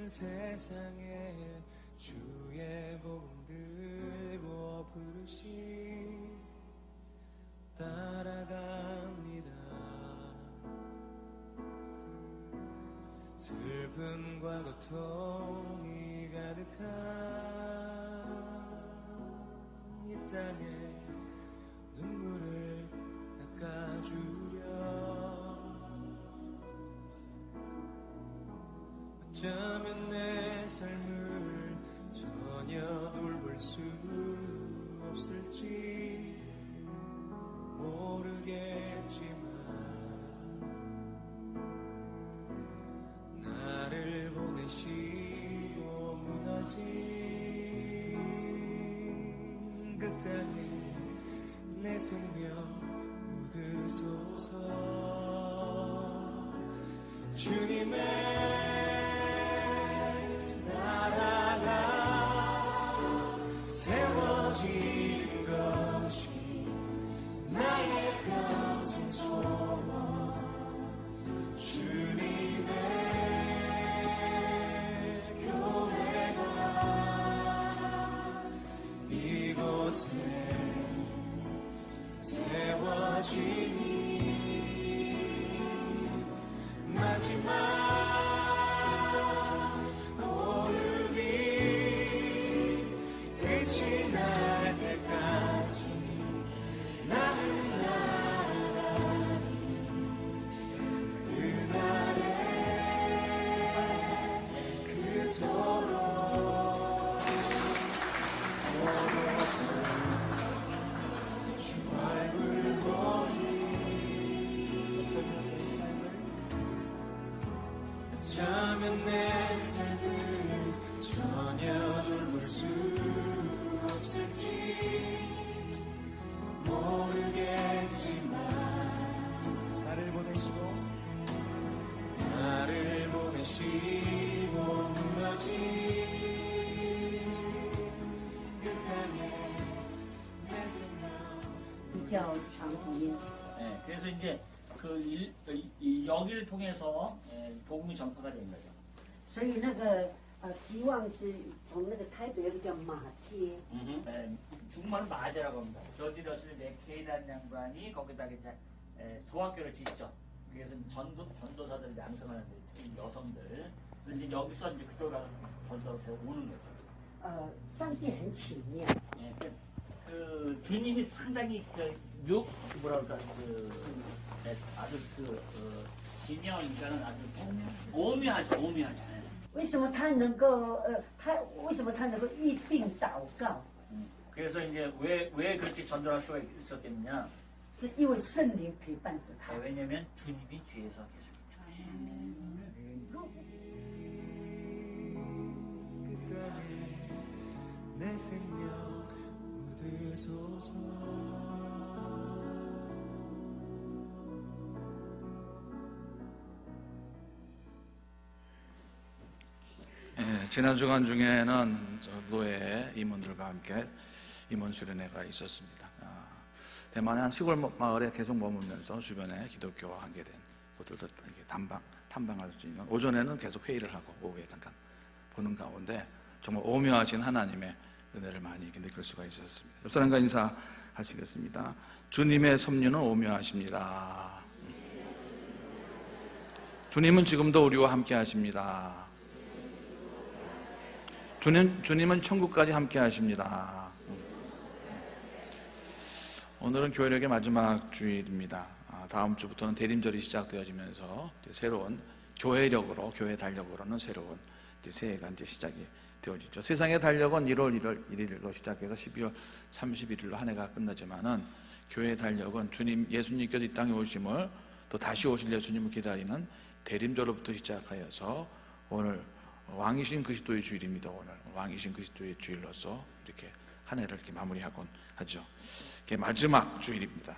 세상에 주의 복음 들고 부르시 따라갑니다. 슬픔과 고통이 가득한 이 땅에 눈물을 닦아주려 어쩌면 내 삶을 전혀 돌볼 수 없을지 모르겠지만 나를 보내시고 무너진 그 땅에 내 생명 묻으소서. 주님의 세워진 것이 나의 평생 소원. 주님의 교회가 이곳에 세워지니 마지막 지날 때까지 나는 나가리 그날에 그토록 주 얼굴 보니 어쩌면 내 삶을 전혀 돌볼 수 없을지 모르겠지만 나를 보내시고 무너진 그 땅에 내 생명 叫장동민. 네, 그래서 이제 이 여기를 통해서 복음이 전파가 된 거죠. 所以那个希望是从那个台北有个叫马街， 네, 중국말은 마제라고 합니다. 조지 러슬 맥케이라는 양반이 거기다 이제 소학교를 짓죠. 그래서 전도사들 양성하는 여성들. 그래서 이제 여기서 이제 그쪽으로 가서 전도로 오는 거죠. 上帝很奇妙。 예, 그 주님이 상당히 뭐라 그럴까 아주 지명이니까는 아주 오묘하죠. 为什么他能够为什么他能够一并祷告？ 그래서 이제 왜 그렇게 전도할 수가 있었겠느냐? 是因为圣灵陪伴着他。 왜냐면 주님이 뒤에서 계셨기 때문에. 내 생명 묻으소서. 지난 주간 중에는 노예 임원들과 함께 임원 수련회가 있었습니다. 대만의 한 시골 마을에 계속 머물면서 주변에 기독교와 관계된 곳들도 탐방할 수 있는, 오전에는 계속 회의를 하고 오후에 잠깐 보는 가운데 정말 오묘하신 하나님의 은혜를 많이 느낄 수가 있었습니다. 옆 사람과 인사하시겠습니다. 주님의 섭리는 오묘하십니다. 주님은 지금도 우리와 함께 하십니다. 주님은 천국까지 함께 하십니다. 오늘은 교회력의 마지막 주일입니다. 다음 주부터는 대림절이 시작되어지면서 새로운 교회력으로, 교회 달력으로는 새로운 새해가 이제 시작이 되어지죠. 세상의 달력은 1월 1일로 시작해서 12월 31일로 한 해가 끝나지만은 교회의 달력은 예수님께서 이 땅에 오심을, 또 다시 오실 예수님을 기다리는 대림절로부터 시작하여서 오늘 왕이신 그리스도의 주일입니다. 오늘 왕이신 그리스도의 주일로서 이렇게 한 해를 이렇게 마무리하곤 하죠. 이게 마지막 주일입니다.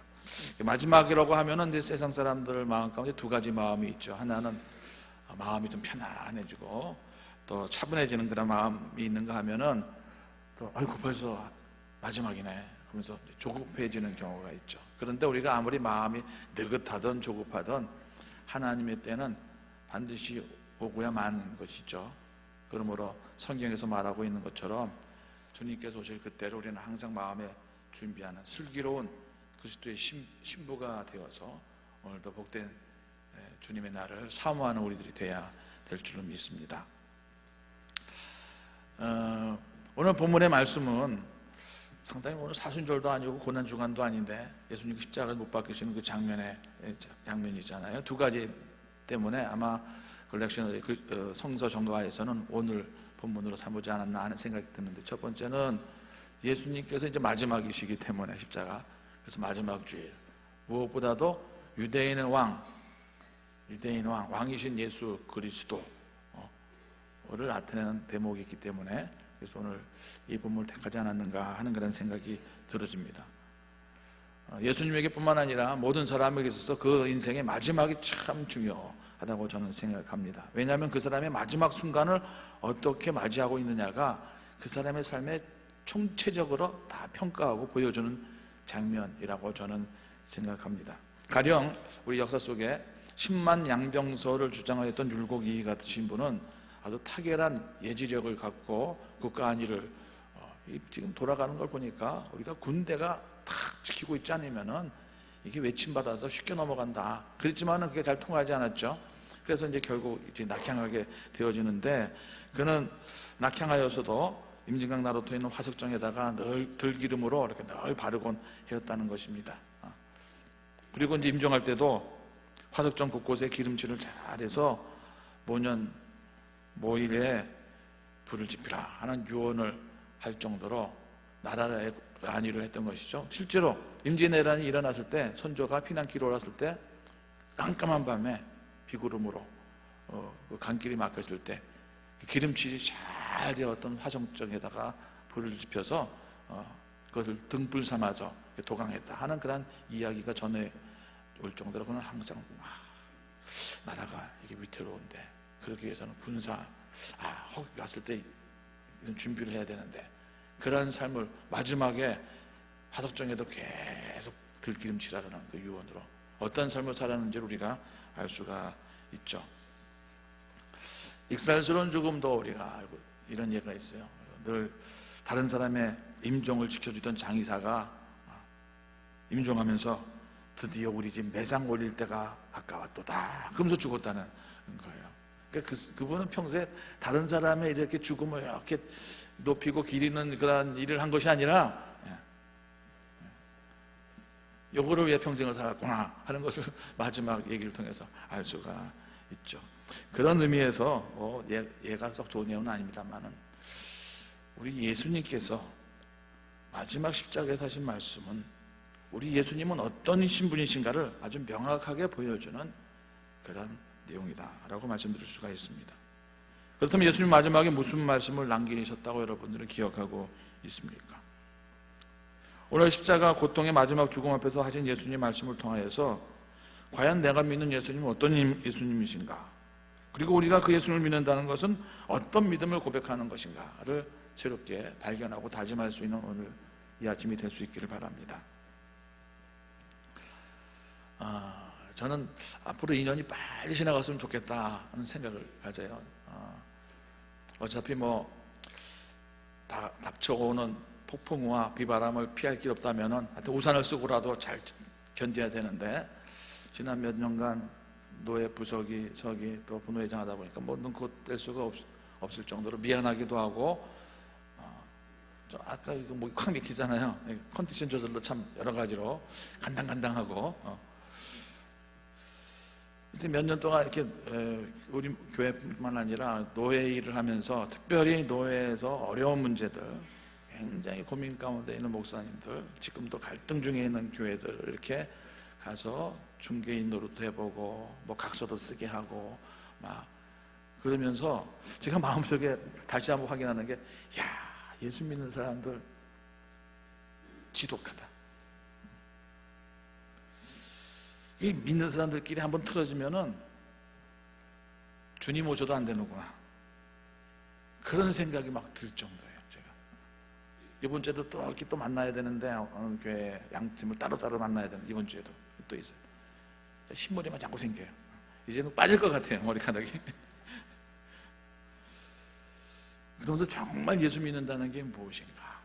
마지막이라고 하면은 이제 세상 사람들 마음 가운데 두 가지 마음이 있죠. 하나는 마음이 좀 편안해지고 또 차분해지는 그런 마음이 있는가 하면은 또 아이고 벌써 마지막이네 하면서 조급해지는 경우가 있죠. 그런데 우리가 아무리 마음이 느긋하든 조급하든 하나님의 때는 반드시 오고야 마는 것이죠. 그러므로 성경에서 말하고 있는 것처럼 주님께서 오실 그때를 우리는 항상 마음에 준비하는 슬기로운 그리스도의 신부가 되어서 오늘도 복된 주님의 날을 사모하는 우리들이 돼야 될 줄로 믿습니다. 오늘 본문의 말씀은 상당히 오늘 사순절도 아니고 고난주간도 아닌데 예수님 십자가를 못 박히시는 그 장면이잖아요. 두 가지 때문에 아마 렉셔너리 성서 정가에서는 오늘 본문으로 삼지 않았나 하는 생각이 드는데, 첫 번째는 예수님께서 이제 마지막이시기 때문에 십자가, 그래서 마지막 주일, 무엇보다도 유대인 왕이신 예수 그리스도를 나타내는 대목이 있기 때문에, 그래서 오늘 이 본문을 택하지 않았는가 하는 그런 생각이 들어집니다. 예수님에게 뿐만 아니라 모든 사람에게 있어서 그 인생의 마지막이 참 중요하다고 저는 생각합니다. 왜냐하면 그 사람의 마지막 순간을 어떻게 맞이하고 있느냐가 그 사람의 삶에 총체적으로 다 평가하고 보여주는 장면이라고 저는 생각합니다. 가령 우리 역사 속에 10만 양병서를 주장하였던 율곡 이이 같으신 분은 아주 탁월한 예지력을 갖고 국가 안위를 지금 돌아가는 걸 보니까 우리가 군대가 탁 지키고 있지 않으면은 이게 외침받아서 쉽게 넘어간다 그랬지만은 그게 잘 통하지 않았죠. 그래서 이제 결국 이제 낙향하게 되어지는데, 그는 낙향하여서도 임진강 나루터에 있는 화석정에다가 늘 들기름으로 이렇게 늘 바르곤 해왔다는 것입니다. 그리고 이제 임종할 때도 화석정 곳곳에 기름칠을 잘해서 모년 모일에 불을 지피라 하는 유언을 할 정도로 나라의 안위를 했던 것이죠. 실제로 임진왜란이 일어났을 때, 선조가 피난길에 올랐을 때 깜깜한 밤에 비구름으로 그 강길이 막혔을 때 기름칠이 잘 되었던 화석정에다가 불을 지펴서 그것을 등불 삼아서 도강했다 하는 그런 이야기가 전해 올 정도로, 그는 항상 나라가 이게 위태로운데 그러기 위해서는 군사 혹 왔을 때 이런 준비를 해야 되는데, 그런 삶을 마지막에 화석정에도 계속 들기름칠하라는 그 유언으로 어떤 삶을 살았는지를 우리가 알 수가 있죠. 익살스러운 죽음도 우리가 알고, 이런 예가 있어요. 늘 다른 사람의 임종을 지켜주던 장의사가 임종하면서 드디어 우리 집 매상 올릴 때가 가까웠도다 그러면서 죽었다는 거예요. 그러니까 그분은 평소에 다른 사람의 이렇게 죽음을 이렇게 높이고 기리는 그런 일을 한 것이 아니라 요거를 위해 평생을 살았구나 하는 것을 마지막 얘기를 통해서 알 수가 있죠. 그런 의미에서 얘가 썩 좋은 내용은 아닙니다만은, 우리 예수님께서 마지막 십자가에서 하신 말씀은 우리 예수님은 어떤 신분이신가를 아주 명확하게 보여주는 그런 내용이다라고 말씀드릴 수가 있습니다. 그렇다면 예수님 마지막에 무슨 말씀을 남기셨다고 여러분들은 기억하고 있습니까? 오늘 십자가 고통의 마지막 죽음 앞에서 하신 예수님 말씀을 통하여서 과연 내가 믿는 예수님은 어떤 예수님이신가, 그리고 우리가 그 예수님을 믿는다는 것은 어떤 믿음을 고백하는 것인가를 새롭게 발견하고 다짐할 수 있는 오늘 이 아침이 될 수 있기를 바랍니다. 저는 앞으로 2년이 빨리 지나갔으면 좋겠다 하는 생각을 가져요. 어차피 닥쳐오는 폭풍우와 비바람을 피할 길 없다면은 하여튼 우산을 쓰고라도 잘 견뎌야 되는데, 지난 몇 년간 노예 부서기 또 분회장 하다 보니까 눈코 뗄 수가 없을 정도로 미안하기도 하고, 아까 이거 목이 콱 막히잖아요. 컨디션 조절도 참 여러 가지로 간당간당하고, 이제 몇 년 동안 이렇게 우리 교회뿐만 아니라 노예 일을 하면서 특별히 노예에서 어려운 문제들, 굉장히 고민 가운데 있는 목사님들, 지금도 갈등 중에 있는 교회들 이렇게 가서 중개인 노릇도 해보고 각서도 쓰게 하고 막 그러면서 제가 마음속에 다시 한번 확인하는 게, 예수 믿는 사람들 지독하다. 이 믿는 사람들끼리 한번 틀어지면은 주님 오셔도 안 되는구나, 그런 생각이 막 들 정도예요. 제가 이번 주에도 또 이렇게 또 만나야 되는데, 어느 교회 양팀을 따로따로 만나야 되는 이번 주에도 또 있어요. 흰머리만 자꾸 생겨요. 이제는 빠질 것 같아요, 머리카락이. 그러면서 정말 예수 믿는다는 게 무엇인가?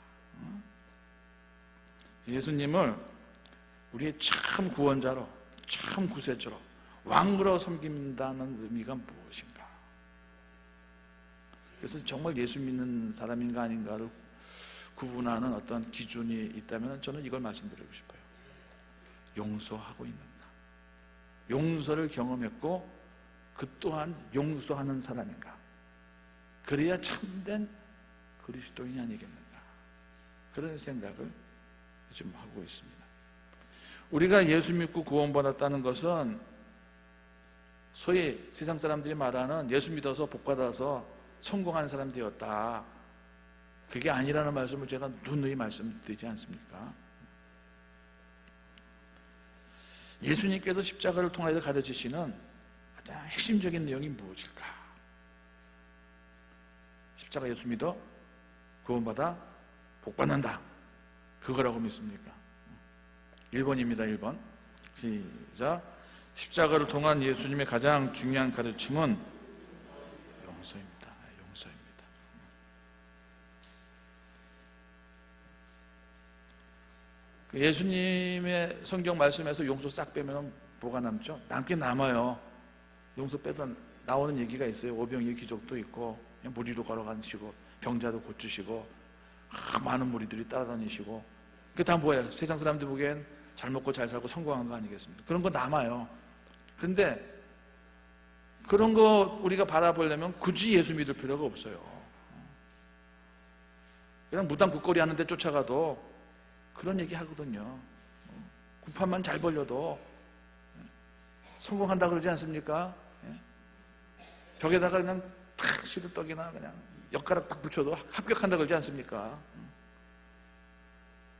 예수님을 우리의 참 구원자로, 참 구세주로, 왕으로 섬긴다는 의미가 무엇인가? 그래서 정말 예수 믿는 사람인가 아닌가를 구분하는 어떤 기준이 있다면 저는 이걸 말씀드리고 싶어요. 용서하고 있는가? 용서를 경험했고 그 또한 용서하는 사람인가? 그래야 참된 그리스도인이 아니겠는가? 그런 생각을 좀 하고 있습니다. 우리가 예수 믿고 구원받았다는 것은 소위 세상 사람들이 말하는 예수 믿어서 복받아서 성공한 사람 되었다, 그게 아니라는 말씀을 제가 누누이 말씀드리지 않습니까? 예수님께서 십자가를 통해서 가르치시는 가장 핵심적인 내용이 무엇일까? 십자가 예수 믿어 구원받아 복받는다, 그거라고 믿습니까? 1번입니다. 1번 시작. 십자가를 통한 예수님의 가장 중요한 가르침은 용서입니다. 용서입니다. 예수님의 성경 말씀에서 용서 싹 빼면 뭐가 남죠? 남긴 남아요. 용서 빼도 나오는 얘기가 있어요. 오병이의 기적도 있고, 그냥 무리로 걸어가시고, 병자도 고치시고, 많은 무리들이 따라다니시고, 그게 다 뭐예요? 세상 사람들 보기엔 잘 먹고 잘 살고 성공한 거 아니겠습니까? 그런 거 남아요. 근데 그런 거 우리가 바라보려면 굳이 예수 믿을 필요가 없어요. 그냥 무당 국거리 하는 데 쫓아가도 그런 얘기 하거든요. 구판만 잘 벌려도 성공한다 그러지 않습니까? 벽에다가 그냥 탁 시루떡이나 그냥 엿가락 딱 붙여도 합격한다 그러지 않습니까?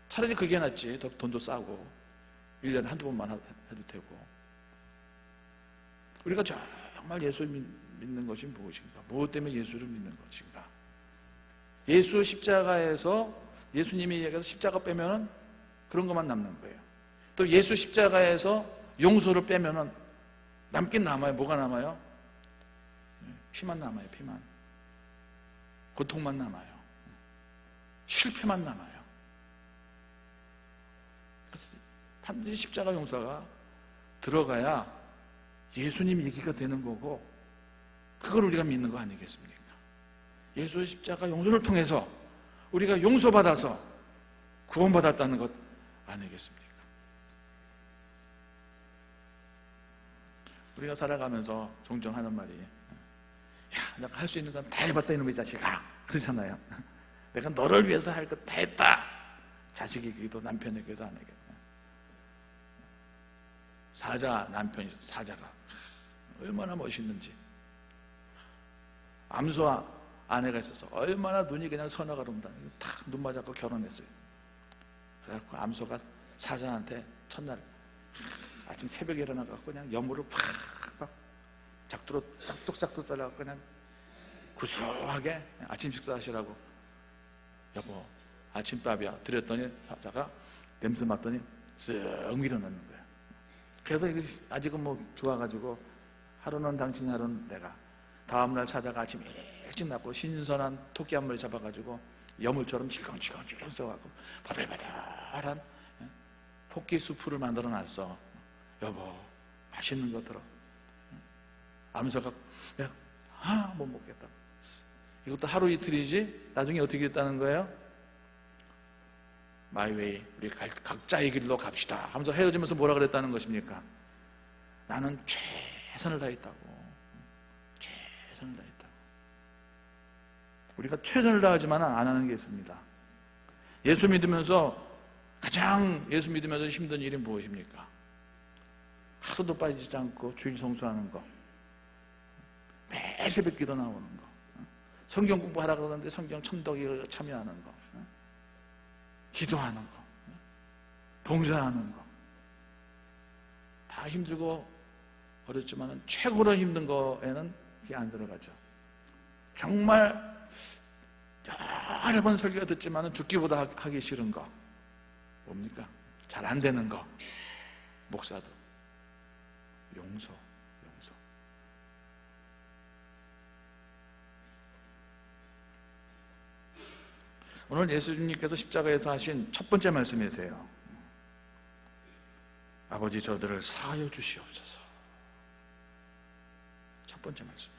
차라리 그게 낫지. 더 돈도 싸고 1년에 한두 번만 해도 되고. 우리가 정말 예수를 믿는 것이 무엇인가? 무엇 때문에 예수를 믿는 것인가? 예수 십자가에서 예수님이 얘기해서 십자가 빼면은 그런 것만 남는 거예요. 또 예수 십자가에서 용서를 빼면은 남긴 남아요. 뭐가 남아요? 피만 남아요. 피만. 고통만 남아요. 실패만 남아요. 그래서 반드시 십자가 용서가 들어가야 예수님 얘기가 되는 거고, 그걸 우리가 믿는 거 아니겠습니까? 예수의 십자가 용서를 통해서 우리가 용서받아서 구원받았다는 것 아니겠습니까? 우리가 살아가면서 종종 하는 말이, 야, 내가 할 수 있는 건 다 해봤다 이놈의 자식아, 그러잖아요. 내가 너를 위해서 할 것 다 했다. 자식에게도 남편에게도 안 하겠다. 사자 남편이, 사자가 얼마나 멋있는지. 암소 아내가 있어서 얼마나 눈이 그냥 선하가 아름다. 탁 눈 맞았고 결혼했어요. 그래갖고 암소가 사자한테 첫날 아침 새벽에 일어나갖고 그냥 여물을 팍 작두로 싹둑싹둑 잘라갖고 그냥 구수하게 아침 식사하시라고, 여보 아침밥이야 드렸더니 사자가 냄새 맡더니 쓱 밀어넣는 거야. 그래서 이게 아직은 뭐 좋아가지고 하루는 당신, 하루는 내가. 다음날 사자가 아침 일찍 나고 신선한 토끼 한 마리 잡아가지고 여물처럼 질겅질겅 써갖고 바들바들한 토끼 수프를 만들어 놨어. 여보 맛있는 거 들어. 암소가 내가 하나 못 먹겠다. 이것도 하루 이틀이지 나중에 어떻게 됐다는 거예요? 마이웨이, 우리 각자의 길로 갑시다 하면서 헤어지면서 뭐라 그랬다는 것입니까? 나는 최선을 다했다고. 최선을 다했다고. 우리가 최선을 다하지만 안 하는 게 있습니다. 예수 믿으면서 가장 예수 믿으면서 힘든 일이 무엇입니까? 하루도 빠지지 않고 주일 성수하는 거, 매일 새벽 기도 나오는 거, 성경 공부하라 그러는데 성경 천덕이 참여하는 거, 기도하는 거, 봉사하는 거, 다 힘들고 어렵지만 최고로 힘든 거에는 이게 안 들어가죠. 정말 여러 번 설교가 듣지만 듣기보다 하기 싫은 거 뭡니까? 잘 안 되는 거. 목사도 용서. 오늘 예수님께서 십자가에서 하신 첫 번째 말씀이세요. 아버지, 저들을 사하여 주시옵소서. 첫 번째 말씀.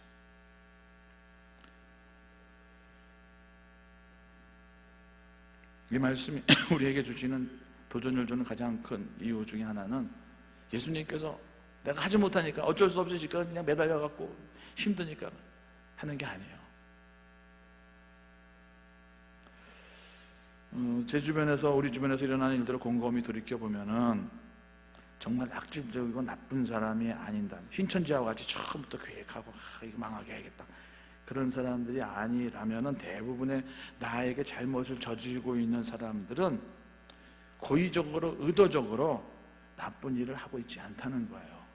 이 말씀이 우리에게 주시는 도전을 주는 가장 큰 이유 중에 하나는 예수님께서 내가 하지 못하니까 어쩔 수 없으니까 그냥 매달려갖고 힘드니까 하는 게 아니에요. 제 주변에서, 우리 주변에서 일어나는 일들을 곰곰이 돌이켜보면은 정말 악질적이고 나쁜 사람이 아닌다, 신천지와 같이 처음부터 계획하고 이거 망하게 해야겠다, 그런 사람들이 아니라면은 대부분의 나에게 잘못을 저지르고 있는 사람들은 고의적으로, 의도적으로 나쁜 일을 하고 있지 않다는 거예요.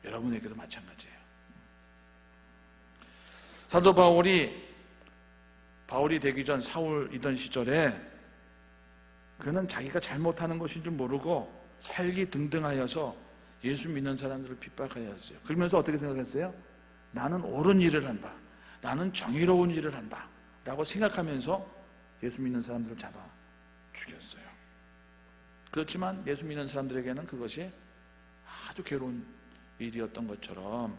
여러분에게도 마찬가지예요. 사도 바울이 되기 전 사울이던 시절에 그는 자기가 잘못하는 것인 줄 모르고 살기 등등하여서 예수 믿는 사람들을 핍박하였어요. 그러면서 어떻게 생각했어요? 나는 옳은 일을 한다, 나는 정의로운 일을 한다 라고 생각하면서 예수 믿는 사람들을 잡아 죽였어요. 그렇지만 예수 믿는 사람들에게는 그것이 아주 괴로운 일이었던 것처럼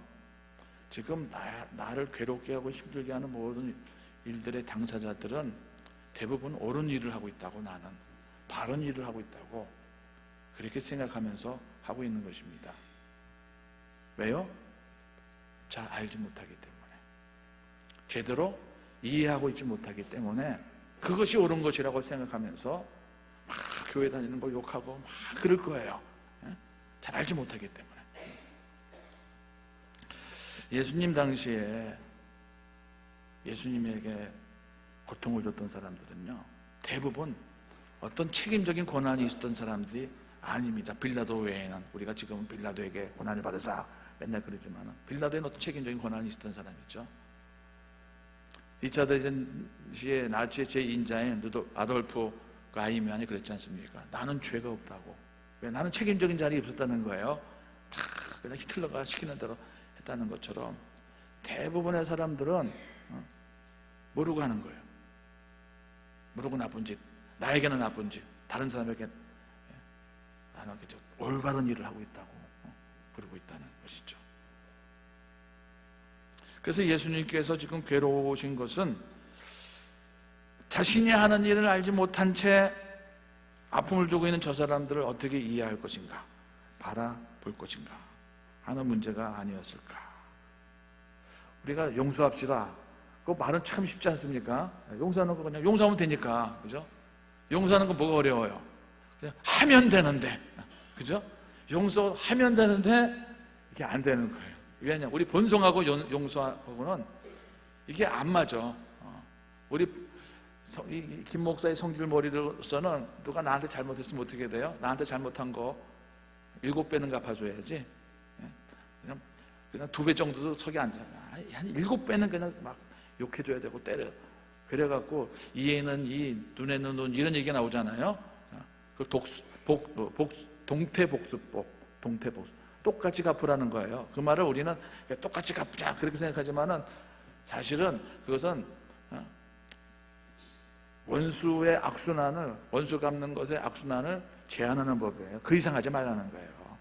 지금 나를 괴롭게 하고 힘들게 하는 모든 일들의 당사자들은 대부분 옳은 일을 하고 있다고, 나는 바른 일을 하고 있다고 그렇게 생각하면서 하고 있는 것입니다. 왜요? 잘 알지 못하기 때문에, 제대로 이해하고 있지 못하기 때문에 그것이 옳은 것이라고 생각하면서 막 교회 다니는 거 욕하고 막 그럴 거예요. 잘 알지 못하기 때문에. 예수님 당시에 예수님에게 고통을 줬던 사람들은요, 대부분 어떤 책임적인 권한이 있었던 사람들이 아닙니다. 빌라도 외에는, 우리가 지금 빌라도에게 고난을 받으사 맨날 그러지만 빌라도에는 어떤 책임적인 권한이 있었던 사람이죠. 2차 대전 시에 나치의 제2인자인 아돌프 가이면이 그랬지 않습니까? 나는 죄가 없다고. 왜? 나는 책임적인 자리에 없었다는 거예요. 다 그냥 히틀러가 시키는 대로 했다는 것처럼 대부분의 사람들은 모르고 하는 거예요. 모르고 나쁜 짓, 나에게는 나쁜 짓, 다른 사람에게 나는 올바른 일을 하고 있다고 그러고 있다는 것이죠. 그래서 예수님께서 지금 괴로우신 것은 자신이 하는 일을 알지 못한 채 아픔을 주고 있는 저 사람들을 어떻게 이해할 것인가, 바라볼 것인가 하는 문제가 아니었을까. 우리가 용서합시다, 그 말은 참 쉽지 않습니까? 용서하는 거 그냥 용서하면 되니까, 그죠? 용서하는 거 뭐가 어려워요? 그냥 하면 되는데, 그죠? 용서하면 되는데 이게 안 되는 거예요. 왜냐? 우리 본성하고 용서하고는 이게 안 맞아. 우리 김 목사의 성질머리로서는 누가 나한테 잘못했으면 어떻게 돼요? 나한테 잘못한 거 7배는 갚아줘야지. 그냥 2배 정도도 속이 안 잖아. 한 7배는 그냥 막 욕해줘야 되고 때려. 그래갖고 이에는 이, 눈에는 눈, 이런 얘기가 나오잖아요. 그 동태복수법, 동태복수. 똑같이 갚으라는 거예요. 그 말을 우리는 똑같이 갚자 그렇게 생각하지만은 사실은 그것은 원수의 악순환을, 원수 갚는 것의 악순환을 제한하는 법이에요. 그 이상 하지 말라는 거예요.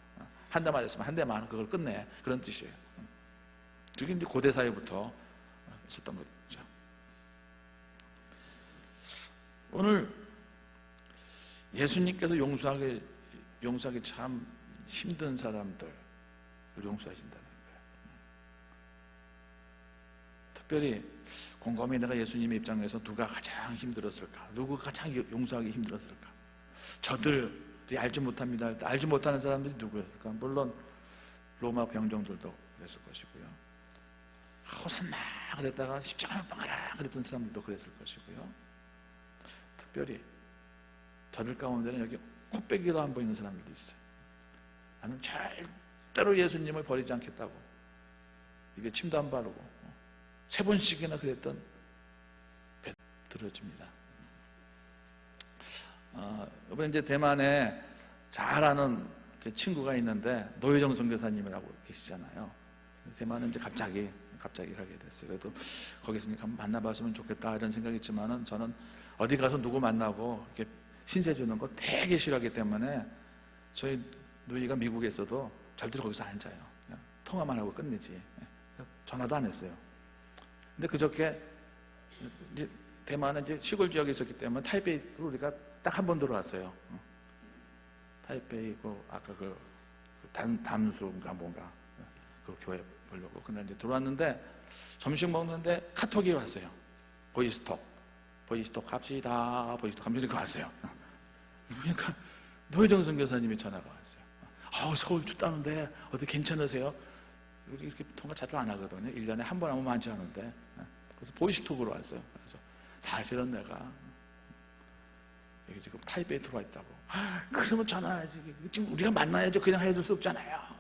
한 대 맞았으면 한 대만 그걸 끝내, 그런 뜻이에요. 그게 이제 고대 사회부터 있었던 거죠. 오늘 예수님께서 용서하기 참 힘든 사람들을 용서하신다는 거예요. 특별히 곰곰이 내가 예수님의 입장에서 누가 가장 힘들었을까? 누구가 가장 용서하기 힘들었을까? 저들이 알지 못합니다. 알지 못하는 사람들이 누구였을까? 물론 로마 병정들도 그랬을 것이고요. 호산나 그랬다가 십자가 못 박아라 그랬던 사람들도 그랬을 것이고요. 특별히 저들 가운데는 여기 코빼기도 안 보이는 사람들도 있어요. 나는 절대로 예수님을 버리지 않겠다고, 이게 침도 안 바르고 3번씩이나 그랬던 배 들어집니다. 이번에 이제 대만에 잘 아는 제 친구가 있는데 노회정 선교사님이라고 계시잖아요. 대만은 이제 갑자기 갑자기 가게 됐어요. 그래도 거기서 한번 만나봤으면 좋겠다 이런 생각이 있지만은 저는 어디 가서 누구 만나고 이렇게 신세 주는 거 되게 싫어하기 때문에 저희 누이가 미국에 있어도 절대로 거기서 안 앉아요. 그냥 통화만 하고 끝내지. 전화도 안 했어요. 근데 그저께 이제 대만은 이제 시골 지역에 있었기 때문에 타이베이로 우리가 딱 한 번 들어왔어요. 타이베이고 아까 그 담수인가 뭔가 그 교회 보려고. 근데 이제 들어왔는데 점심 먹는데 카톡이 왔어요. 보이스톡 갑시다. 보이스톡 하면서 왔어요. 그러니까 노회정 선교사님이 전화가 왔어요. 서울 춥다는데 어디 괜찮으세요? 이렇게 통화 자주 안 하거든요. 1년에 한 번 하면 많지 않은데. 그래서 보이스톡으로 왔어요. 그래서 사실은 내가 여기 지금 타이베이에 들어와 있다고. 그러면 전화해야지. 지금 우리가 만나야죠. 그냥 해줄 수 없잖아요.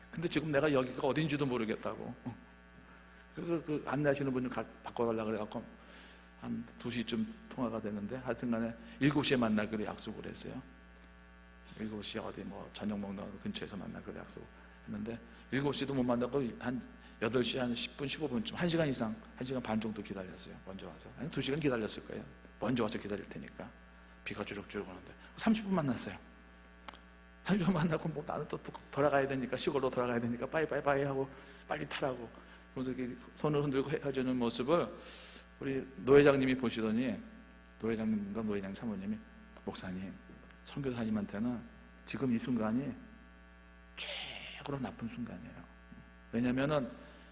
근데 지금 내가 여기가 어딘지도 모르겠다고. 그 안내하시는 분 좀 바꿔달라고 그래갖고 한 2시쯤 통화가 됐는데 하여튼 간에 7시에 만나기로 약속을 했어요. 7시에 어디 뭐 저녁 먹는 근처에서 만나기로 약속했는데 7시도 못 만나고 한 8시 한 10분 15분쯤 1시간 이상 1시간 반 정도 기다렸어요. 먼저 와서. 아니 2시간 기다렸을 거예요. 먼저 와서 기다릴 테니까. 비가 주룩주룩 오는데 30분 만났어요. 30분 만나고 뭐 나는 또 돌아가야 되니까 시골로 돌아가야 되니까 빠이빠이 하고 빨리 타라고 그래서 이렇게 손을 흔들고 헤어지는 모습을 우리 노 회장님이 보시더니 노 회장님과 노 회장 사모님이 목사님 선교사님한테는 지금 이 순간이 최고로 나쁜 순간이에요. 왜냐면은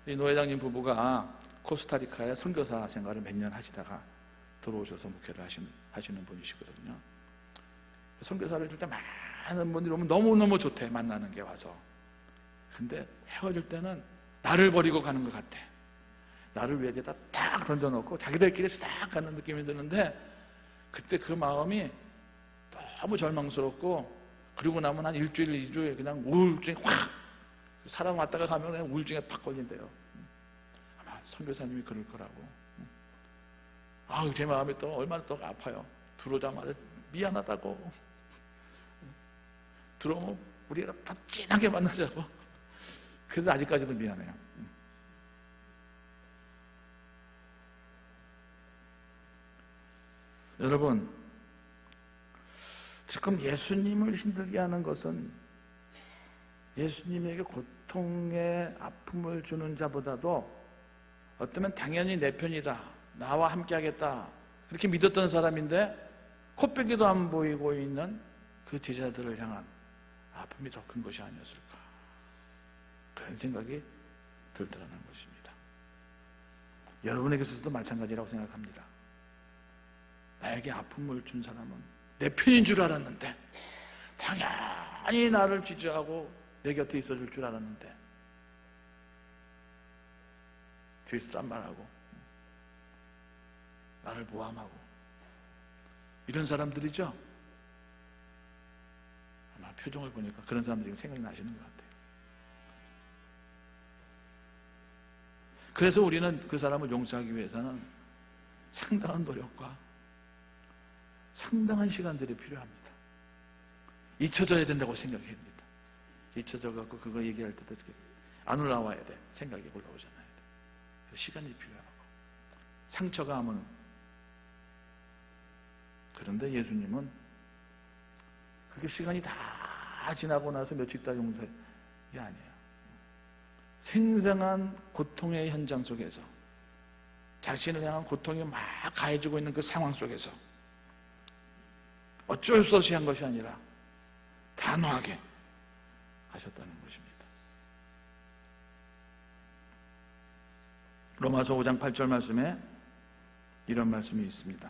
이 노 회장님 부부가 코스타리카에 선교사 생활을 몇 년 하시다가 들어오셔서 목회를 하시는 분이시거든요. 선교사를 줄 때 많은 분들이 오면 너무너무 좋대, 만나는 게 와서. 근데 헤어질 때는 나를 버리고 가는 것 같아. 나를 위에다 딱 던져놓고 자기들끼리 싹 가는 느낌이 드는데 그때 그 마음이 너무 절망스럽고 그리고 나면 한 일주일, 2주일 그냥 우울증이 확 사람 왔다가 가면 그냥 우울증에 팍 걸린대요. 아마 선교사님이 그럴 거라고. 제 마음이 또 얼마나 또 아파요. 들어오자마자 미안하다고. 들어오면 우리가 더 진하게 만나자고. 그래서 아직까지도 미안해요. 여러분, 지금 예수님을 힘들게 하는 것은 예수님에게 고통의 아픔을 주는 자보다도 어쩌면 당연히 내 편이다. 나와 함께 하겠다. 그렇게 믿었던 사람인데 코빼기도 안 보이고 있는 그 제자들을 향한 아픔이 더 큰 것이 아니었을까. 그런 생각이 들더라는 것입니다. 여러분에게서도 마찬가지라고 생각합니다. 나에게 아픔을 준 사람은 내 편인 줄 알았는데 당연히 나를 지지하고 내 곁에 있어줄 줄 알았는데 뒤에서 딴 말하고 나를 모함하고 이런 사람들이죠. 아마 표정을 보니까 그런 사람들이 생각이 나시는 것 같아요. 그래서 우리는 그 사람을 용서하기 위해서는 상당한 노력과 상당한 시간들이 필요합니다. 잊혀져야 된다고 생각합니다. 잊혀져갖고 그거 얘기할 때도 안 올라와야 돼. 생각이 올라오잖아요. 그래서 시간이 필요하고 상처가 하면 그런데 예수님은 그렇게 시간이 다 지나고 나서 며칠 있다 용서해 이게 아니에요. 생생한 고통의 현장 속에서 자신을 향한 고통이 막 가해지고 있는 그 상황 속에서 어쩔 수 없이 한 것이 아니라 단호하게 하셨다는 것입니다. 로마서 5장 8절 말씀에 이런 말씀이 있습니다.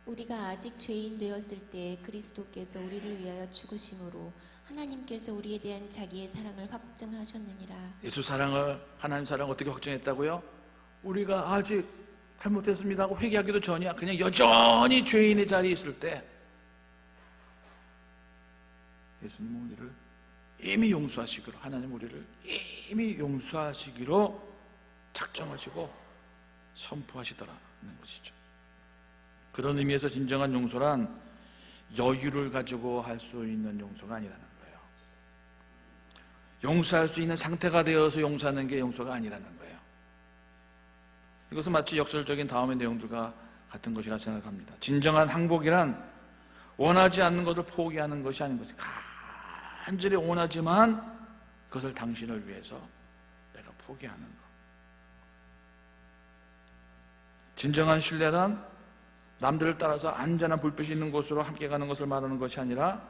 우리가 아직 죄인 되었을 때 그리스도께서 우리를 위하여 죽으심으로 하나님께서 우리에 대한 자기의 사랑을 확증하셨느니라. 예수 사랑을, 하나님 사랑을 어떻게 확증했다고요? 우리가 아직 잘못했습니다 하고 회개하기도 전이야. 그냥 여전히 죄인의 자리에 있을 때 예수님은 우리를 이미 용서하시기로, 하나님 우리를 이미 용서하시기로 작정하시고 선포하시더라는 것이죠. 그런 의미에서 진정한 용서란 여유를 가지고 할 수 있는 용서가 아니라는 거예요. 용서할 수 있는 상태가 되어서 용서하는 게 용서가 아니라는 거예요. 이것은 마치 역설적인 다음의 내용들과 같은 것이라 생각합니다. 진정한 항복이란 원하지 않는 것을 포기하는 것이 아닌 것이 간절히 원하지만 그것을 당신을 위해서 내가 포기하는 것. 진정한 신뢰란 남들을 따라서 안전한 불빛이 있는 곳으로 함께 가는 것을 말하는 것이 아니라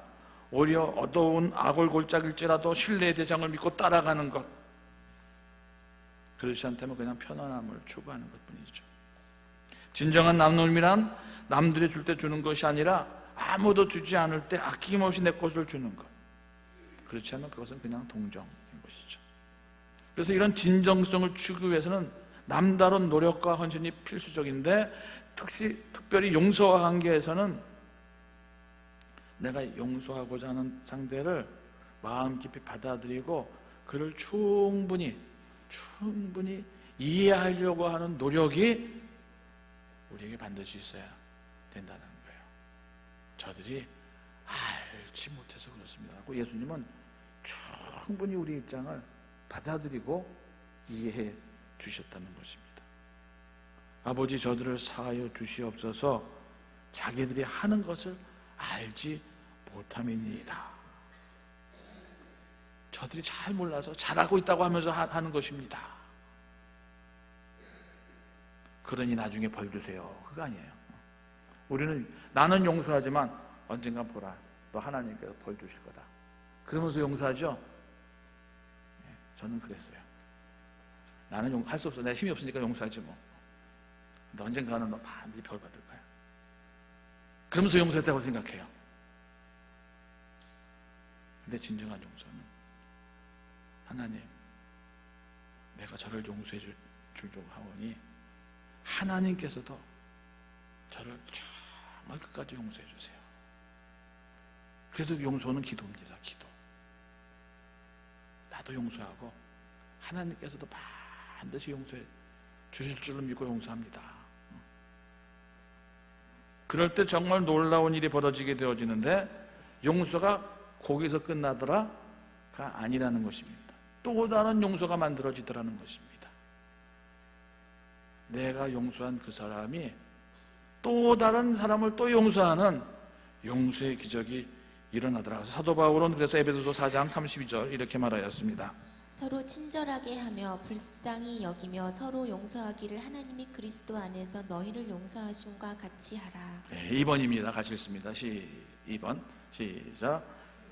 오히려 어두운 악을 골짜기일지라도 신뢰의 대상을 믿고 따라가는 것. 그렇지 않다면 그냥 편안함을 추구하는 것뿐이죠. 진정한 나눔이란 남들이 줄 때 주는 것이 아니라 아무도 주지 않을 때 아낌없이 내 것을 주는 것. 그렇지 않으면 그것은 그냥 동정인 것이죠. 그래서 이런 진정성을 추구하기 위해서는 남다른 노력과 헌신이 필수적인데 특별히 용서와 관계에서는 내가 용서하고자 하는 상대를 마음 깊이 받아들이고 그를 충분히 이해하려고 하는 노력이 우리에게 반드시 있어야 된다는 거예요. 저들이 알지 못해서 그렇습니다. 하고 예수님은 충분히 우리 입장을 받아들이고 이해해 주셨다는 것입니다. 아버지 저들을 사하여 주시옵소서. 자기들이 하는 것을 알지 못함이니이다. 저들이 잘 몰라서 잘하고 있다고 하면서 하는 것입니다. 그러니 나중에 벌 주세요. 그거 아니에요. 우리는 나는 용서하지만 언젠가 보라. 너 하나님께서 벌 주실 거다. 그러면서 용서하죠? 네, 저는 그랬어요. 나는 할 수 없어. 내가 힘이 없으니까 용서하지 뭐. 근데 언젠가는 너 반드시 벌 받을 거야. 그러면서 용서했다고 생각해요. 근데 진정한 용서는 하나님, 내가 저를 용서해 주려고 하오니 하나님께서도 저를 정말 끝까지 용서해 주세요. 그래서 용서는 기도입니다. 기도. 나도 용서하고 하나님께서도 반드시 용서해 주실 줄로 믿고 용서합니다. 그럴 때 정말 놀라운 일이 벌어지게 되어지는데 용서가 거기서 끝나더라가 아니라는 것입니다. 또 다른 용서가 만들어지더라는 것입니다. 내가 용서한 그 사람이 또 다른 사람을 또 용서하는 용서의 기적이 일어나더라. 사도 바울은 그래서 에베소서 4장 32절 이렇게 말하였습니다. 서로 친절하게 하며 불쌍히 여기며 서로 용서하기를 하나님이 그리스도 안에서 너희를 용서하심과 같이 하라. 네, 2번입니다. 같이 읽습니다. 2번 시작.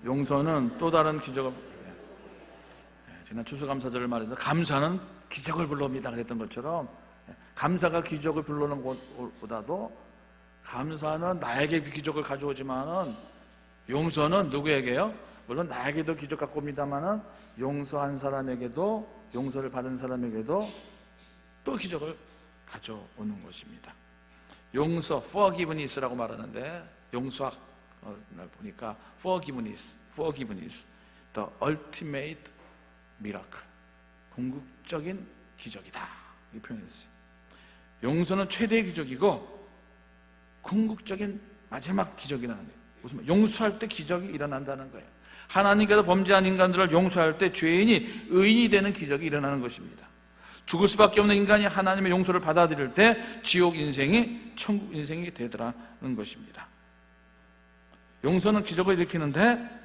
용서는 또 다른 기적을, 지난 추수감사절을 말해서 감사는 기적을 불러옵니다 그랬던 것처럼 감사가 기적을 불러오는 것보다도 감사는 나에게 기적을 가져오지만은 용서는 누구에게요? 물론 나에게도 기적 갖고 옵니다만은 용서한 사람에게도, 용서를 받은 사람에게도 또 기적을 가져오는 것입니다. 용서, forgiveness라고 말하는데 용서학을 보니까 forgiveness, the ultimate miracle, 궁극적인 기적이다 이 표현이었어요. 용서는 최대의 기적이고 궁극적인 마지막 기적이라는 거예요. 무슨 말? 용서할 때 기적이 일어난다는 거예요. 하나님께서 범죄한 인간들을 용서할 때 죄인이 의인이 되는 기적이 일어나는 것입니다. 죽을 수밖에 없는 인간이 하나님의 용서를 받아들일 때 지옥 인생이 천국 인생이 되더라는 것입니다. 용서는 기적을 일으키는데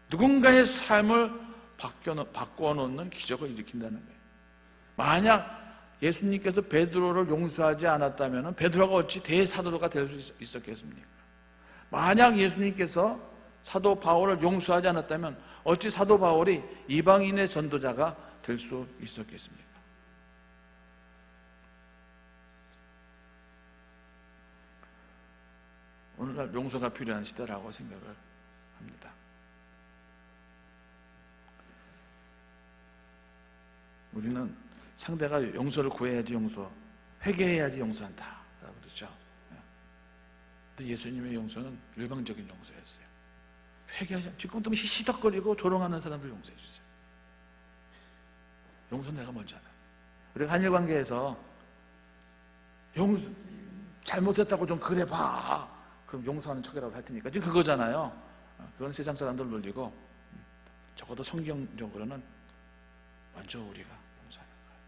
누군가의 삶을 바꿔놓는 기적을 일으킨다는 거예요. 만약 예수님께서 베드로를 용서하지 않았다면 베드로가 어찌 대사도가 될 수 있었겠습니까? 만약 예수님께서 사도 바울을 용서하지 않았다면 어찌 사도 바울이 이방인의 전도자가 될 수 있었겠습니까? 오늘날 용서가 필요한 시대라고 생각을 합니다. 우리는 상대가 용서를 구해야지 회개해야지 용서한다 라고 그러죠. 근데 예수님의 용서는 일방적인 용서였어요. 회개하지, 지금도 시시덕거리고 조롱하는 사람들 용서해 주세요. 용서는 내가 먼저 하라. 우리가 한일 관계에서 잘못했다고 좀 그래봐. 그럼 용서하는 척이라도 할 테니까. 지금 그거잖아요. 그건 세상 사람들 놀리고 적어도 성경적으로는 먼저 우리가 용서하는 거예요.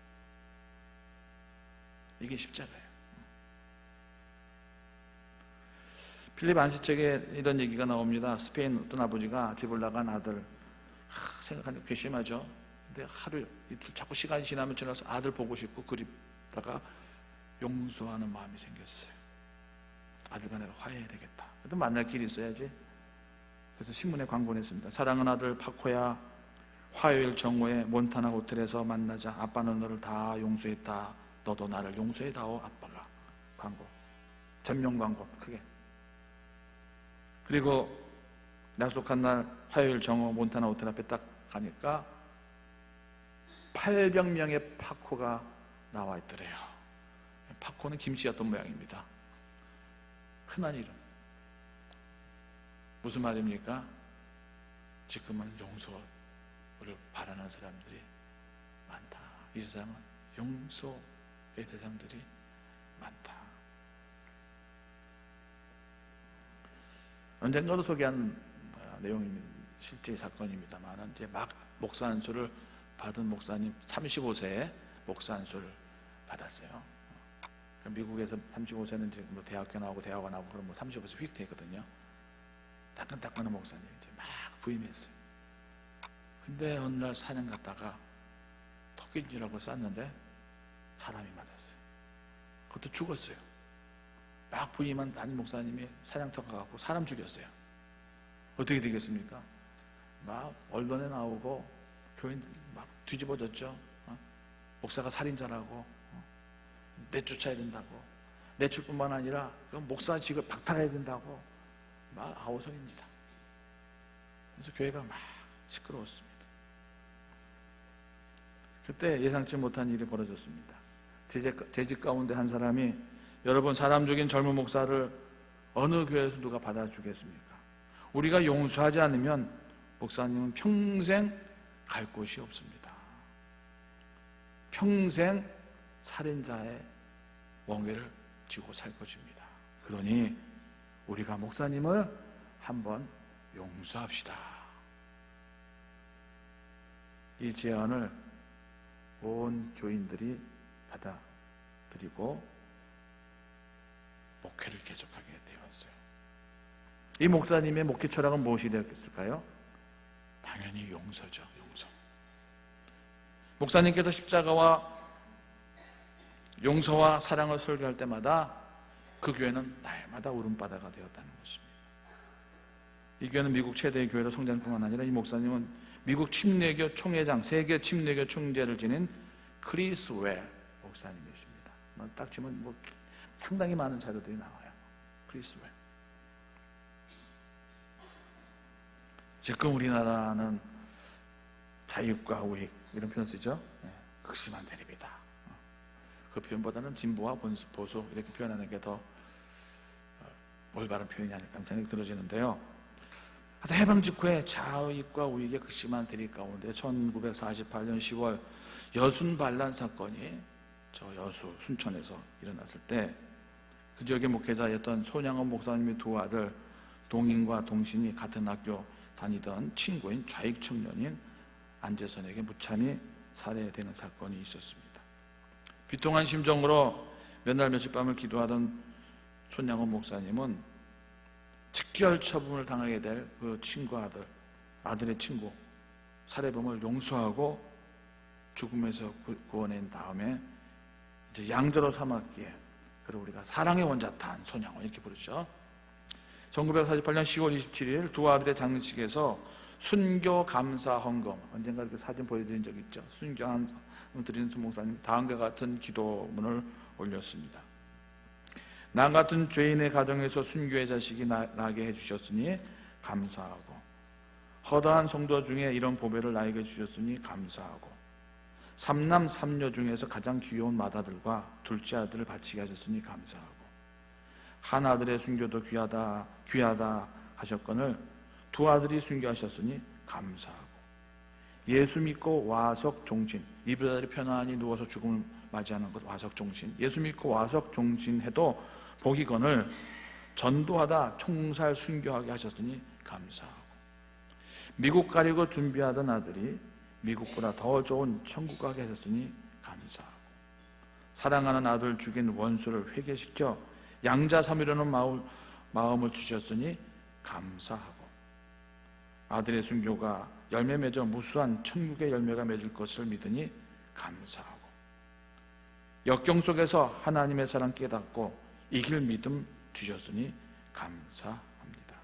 이게 십자가예요. 필립 안시책에 이런 얘기가 나옵니다. 스페인 어떤 아버지가 집을 나간 아들, 생각하니까 괘씸하죠. 근데 하루 이틀 자꾸 시간이 지나면 지나서 아들 보고 싶고 그립다가 용서하는 마음이 생겼어요. 아들과 내가 화해해야 되겠다. 그래도 만날 길이 있어야지. 그래서 신문에 광고 냈습니다. 사랑하는 아들 파코야, 화요일 정오에 몬타나 호텔에서 만나자. 아빠는 너를 다 용서했다. 너도 나를 용서해다오. 아빠가. 광고, 전면 광고 크게. 그리고 약속한 날 화요일 정오 몬타나 호텔 앞에 딱 가니까 800명의 파코가 나와 있더래요. 파코는 김씨였던 모양입니다. 흔한 이름. 무슨 말입니까? 지금은 용서를 바라는 사람들이 많다. 이 세상은 용서의 대상들이 많다. 언젠가도 소개한 내용이 실제 사건입니다만, 이제 막 목사 안수를 받은 목사님 35세에 목사 안수를 받았어요. 미국에서 35세는 이제 뭐 대학교 나오고 대학원 나오고 그럼 뭐 35세 휙 되거든요. 따끈따끈한 목사님 이제 막 부임했어요. 근데 어느 날 사냥 갔다가 토끼질하고 쐈는데 사람이 맞았어요. 그것도 죽었어요. 막 부임한 담임 목사님이 사냥터 가갖고 사람 죽였어요. 어떻게 되겠습니까? 막 언론에 나오고 교인 막 뒤집어졌죠. 목사가 살인자라고 내쫓아야 된다고, 내출뿐만 아니라 목사직을 박탈해야 된다고 막 아우성입니다. 그래서 교회가 막 시끄러웠습니다. 그때 예상치 못한 일이 벌어졌습니다. 재직 가운데 한 사람이, 여러분, 사람 죽인 젊은 목사를 어느 교회에서 누가 받아주겠습니까? 우리가 용서하지 않으면 목사님은 평생 갈 곳이 없습니다. 평생 살인자의 멍에를 쥐고 살 것입니다. 그러니 우리가 목사님을 한번 용서합시다. 이 제안을 온 교인들이 받아들이고 목회를 계속하게 되었어요. 이 목사님의 목회 철학은 무엇이 되었을까요? 당연히 용서죠. 용서. 목사님께서 십자가와 용서와 사랑을 설교할 때마다 그 교회는 날마다 울음바다가 되었다는 것입니다. 이 교회는 미국 최대의 교회로 성장뿐만 아니라 이 목사님은 미국 침례교 총회장, 세계 침례교 총재를 지닌 크리스 웰 목사님이십니다. 딱 치면 상당히 많은 자료들이 나와요. 크리스 웰. 지금 우리나라는 자유과 우익 이런 표현 쓰죠. 극심한 대립이다. 그 표현보다는 진보와 보수 이렇게 표현하는 게 더 올바른 표현이 아닐까 하는 생각이 들어지는데요. 해방 직후에 좌익과 우익의 극심한 대립 가운데 1948년 10월 여순 반란 사건이 저 여수 순천에서 일어났을 때 그 지역의 목회자였던 손양원 목사님의 두 아들 동인과 동신이 같은 학교 다니던 친구인 좌익 청년인 안재선에게 무참히 살해되는 사건이 있었습니다. 비통한 심정으로 몇 날 며칠 밤을 기도하던 손양원 목사님은 직결 처분을 당하게 될 그 친구 아들의 친구 살해범을 용서하고 죽음에서 구원한 다음에 이제 양자로 삼았기에, 그리고 우리가 사랑의 원자탄 손양원 이렇게 부르죠. 1948년 10월 27일 두 아들의 장례식에서 순교 감사 헌금, 언젠가 이렇게 사진 보여드린 적 있죠. 순교 감사 드리는 목사님 다음과 같은 기도문을 올렸습니다. 나 같은 죄인의 가정에서 순교의 자식이 나게 해주셨으니 감사하고, 허다한 성도 중에 이런 보배를 나에게 주셨으니 감사하고, 삼남 삼녀 중에서 가장 귀여운 맏아들과 둘째 아들을 바치게 하셨으니 감사하고, 한 아들의 순교도 귀하다 하셨거늘 두 아들이 순교하셨으니 감사하고, 예수 믿고 와석 종신, 이불자들이 편안히 누워서 죽음을 맞이하는 것 와석 종신, 예수 믿고 와석 종신해도 복이거늘 전도하다 총살 순교하게 하셨으니 감사하고, 미국 가려고 준비하던 아들이 미국보다 더 좋은 천국 가게 하셨으니 감사하고, 사랑하는 아들 죽인 원수를 회개시켜 양자 삼위라는 마음을 주셨으니 감사하고 아들의 순교가 열매 맺어 무수한 천국의 열매가 맺을 것을 믿으니 감사하고 역경 속에서 하나님의 사랑 깨닫고 이길 믿음 주셨으니 감사합니다.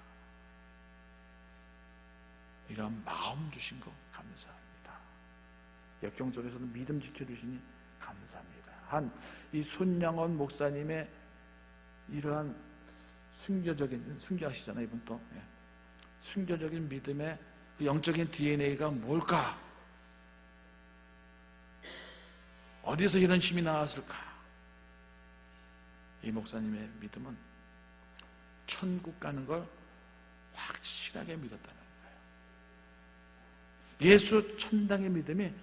이런 마음 주신 거 감사합니다. 역경 속에서도 믿음 지켜주시니 감사합니다. 이 손양원 목사님의 이러한 순교하시잖아요. 이분 또 순교적인 믿음의 영적인 DNA가 뭘까? 어디서 이런 힘이 나왔을까? 이 목사님의 믿음은 천국 가는 걸 확실하게 믿었다는 거예요. 예수 천당의 믿음이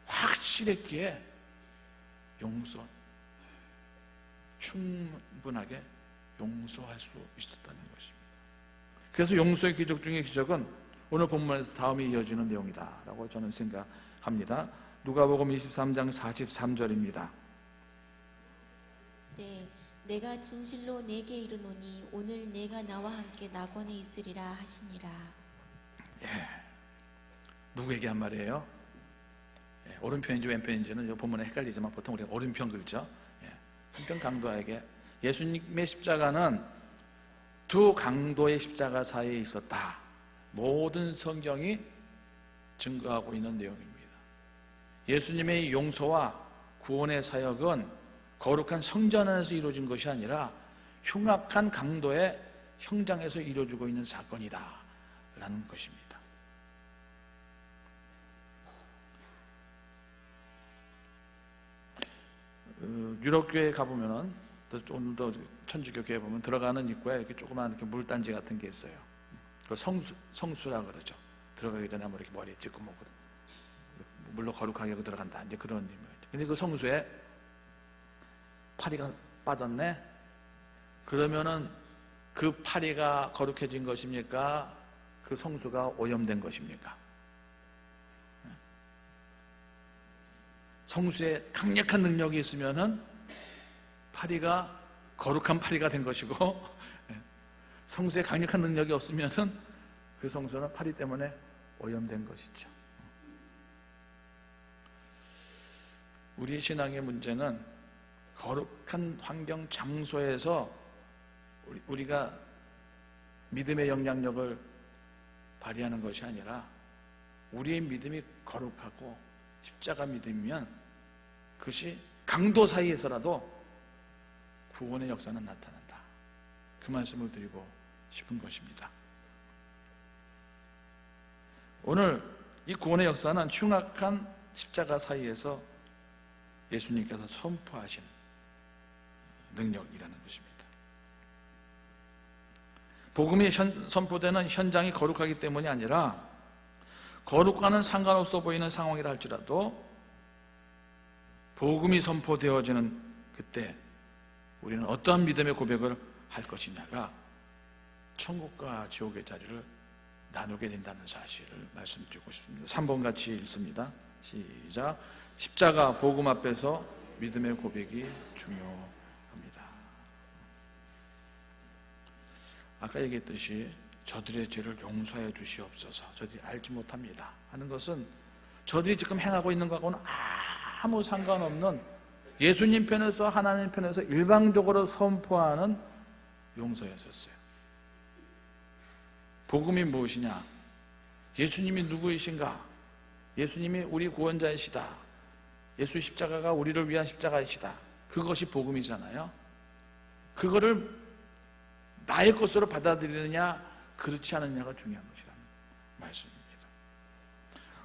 확실했기에 충분하게 용서할 수 있었다는 것입니다. 그래서 용서의 기적 중의 기적은 오늘 본문에서 다음에 이어지는 내용이다라고 저는 생각합니다. 누가복음 23장 43절입니다. 네, 내가 진실로 내게 이르노니 오늘 내가 나와 함께 낙원에 있으리라 하시니라. 누구에게 한 말이에요? 오른편인지 왼편인지는 본문에 헷갈리지만 보통 우리가 오른편 긁죠. 한편 강도에게 예수님의 십자가는 두 강도의 십자가 사이에 있었다. 모든 성경이 증거하고 있는 내용입니다. 예수님의 용서와 구원의 사역은 거룩한 성전 안에서 이루어진 것이 아니라 흉악한 강도의 형장에서 이루어지고 있는 사건이다 라는 것입니다. 유럽교회에 가보면은 좀 더 천주교 교회 보면 들어가는 입구에 이렇게 조그만 이렇게 물단지 같은 게 있어요. 그 성수라 그러죠. 들어가기 전에 한번 이렇게 머리에 찍고 먹고 물로 거룩하게 하고 들어간다. 이제 그런 의미죠. 근데 그 성수에 파리가 빠졌네. 그러면은 그 파리가 거룩해진 것입니까? 그 성수가 오염된 것입니까? 성수에 강력한 능력이 있으면은 파리가 거룩한 파리가 된 것이고 성수에 강력한 능력이 없으면은 그 성수는 파리 때문에 오염된 것이죠. 우리 신앙의 문제는 거룩한 환경 장소에서 우리가 믿음의 영향력을 발휘하는 것이 아니라 우리의 믿음이 거룩하고 십자가 믿음이면 그것이 강도 사이에서라도 구원의 역사는 나타난다. 그 말씀을 드리고 싶은 것입니다. 오늘 이 구원의 역사는 흉악한 십자가 사이에서 예수님께서 선포하신 능력이라는 것입니다. 복음이 선포되는 현장이 거룩하기 때문이 아니라 거룩과는 상관없어 보이는 상황이라 할지라도 복음이 선포되어지는 그때 우리는 어떠한 믿음의 고백을 할 것이냐가 천국과 지옥의 자리를 나누게 된다는 사실을 말씀드리고 싶습니다. 3번 같이 읽습니다. 시작. 십자가 복음 앞에서 믿음의 고백이 중요합니다. 아까 얘기했듯이 저들의 죄를 용서해 주시옵소서, 저들이 알지 못합니다 하는 것은 저들이 지금 행하고 있는 것하고는 아무 상관없는 예수님 편에서 하나님 편에서 일방적으로 선포하는 용서였었어요. 복음이 무엇이냐? 예수님이 누구이신가? 예수님이 우리 구원자이시다. 예수 십자가가 우리를 위한 십자가이시다. 그것이 복음이잖아요. 그거를 나의 것으로 받아들이느냐 그렇지 않느냐가 중요한 것이라는 말씀입니다.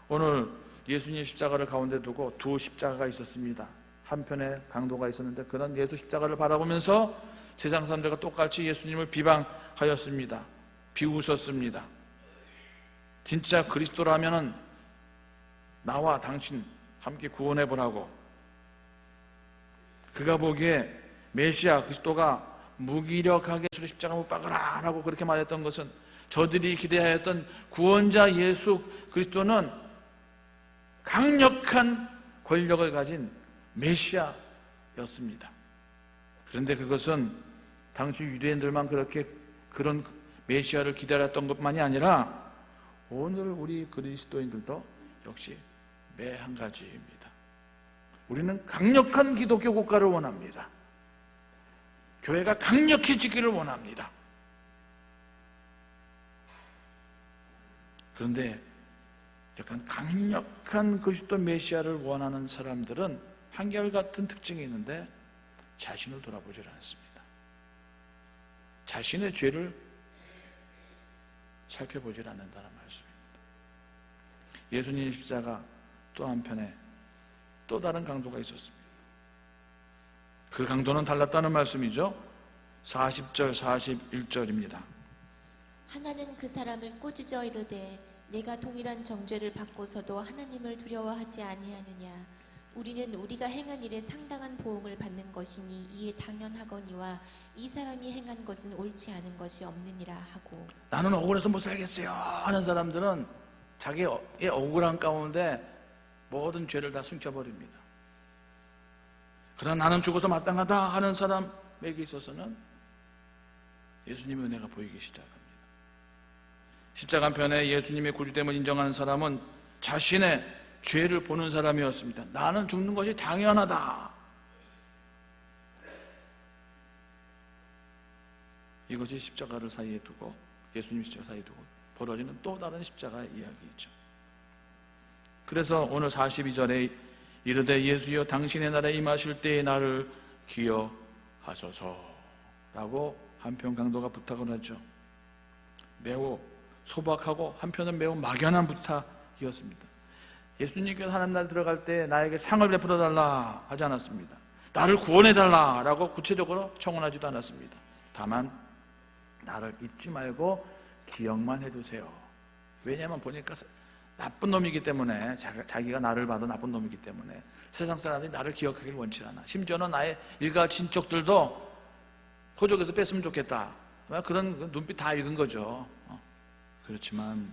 오늘 예수님 십자가를 가운데 두고 두 십자가가 있었습니다. 한편에 강도가 있었는데 그런 예수 십자가를 바라보면서 세상 사람들과 똑같이 예수님을 비방하였습니다. 비웃었습니다. 진짜 그리스도라면은 나와 당신 함께 구원해보라고. 그가 보기에 메시아 그리스도가 무기력하게 예수를 십자가 못 박으라 라고 그렇게 말했던 것은 저들이 기대하였던 구원자 예수 그리스도는 강력한 권력을 가진 메시아 메시아였습니다. 그런데 그것은 당시 유대인들만 그런 메시아를 기다렸던 것만이 아니라 오늘 우리 그리스도인들도 역시 매 한 가지입니다. 우리는 강력한 기독교 국가를 원합니다. 교회가 강력해지기를 원합니다. 그런데 약간 강력한 그리스도 메시아를 원하는 사람들은 한결같은 특징이 있는데 자신을 돌아보질 않습니다. 자신의 죄를 살펴보질 않는다는 말씀입니다. 예수님 십자가 또 한편에 또 다른 강도가 있었습니다. 그 강도는 달랐다는 말씀이죠. 40절 41절입니다. 하나는 그 사람을 꾸짖어 이르되 내가 동일한 정죄를 받고서도 하나님을 두려워하지 아니하느냐. 우리는 우리가 행한 일에 상당한 보응을 받는 것이니 이에 당연하거니와 이 사람이 행한 것은 옳지 않은 것이 없느니라 하고. 나는 억울해서 못 살겠어요 하는 사람들은 자기의 억울한 가운데 모든 죄를 다 숨겨버립니다. 그러나 나는 죽어서 마땅하다 하는 사람에게 있어서는 예수님의 은혜가 보이기 시작합니다. 십자가 편에 예수님의 구주됨을 인정하는 사람은 자신의 죄를 보는 사람이었습니다. 나는 죽는 것이 당연하다. 이것이 십자가를 사이에 두고 예수님 십자가 사이에 두고 벌어지는 또 다른 십자가의 이야기이죠. 그래서 오늘 42절에 이르되 예수여 당신의 나라에 임하실 때에 나를 기억하소서라고 한편 강도가 부탁을 하죠. 매우 소박하고 한편은 매우 막연한 부탁이었습니다. 예수님께서 하나님 나라에 들어갈 때 나에게 상을 베풀어 달라 하지 않았습니다. 나를 구원해 달라라고 구체적으로 청원하지도 않았습니다. 다만 나를 잊지 말고 기억만 해두세요. 왜냐하면 보니까 나쁜 놈이기 때문에, 자기가 나를 봐도 나쁜 놈이기 때문에 세상 사람들이 나를 기억하기를 원치 않아. 심지어는 나의 일가 친척들도 호적에서 뺐으면 좋겠다, 그런 눈빛 다 읽은 거죠. 그렇지만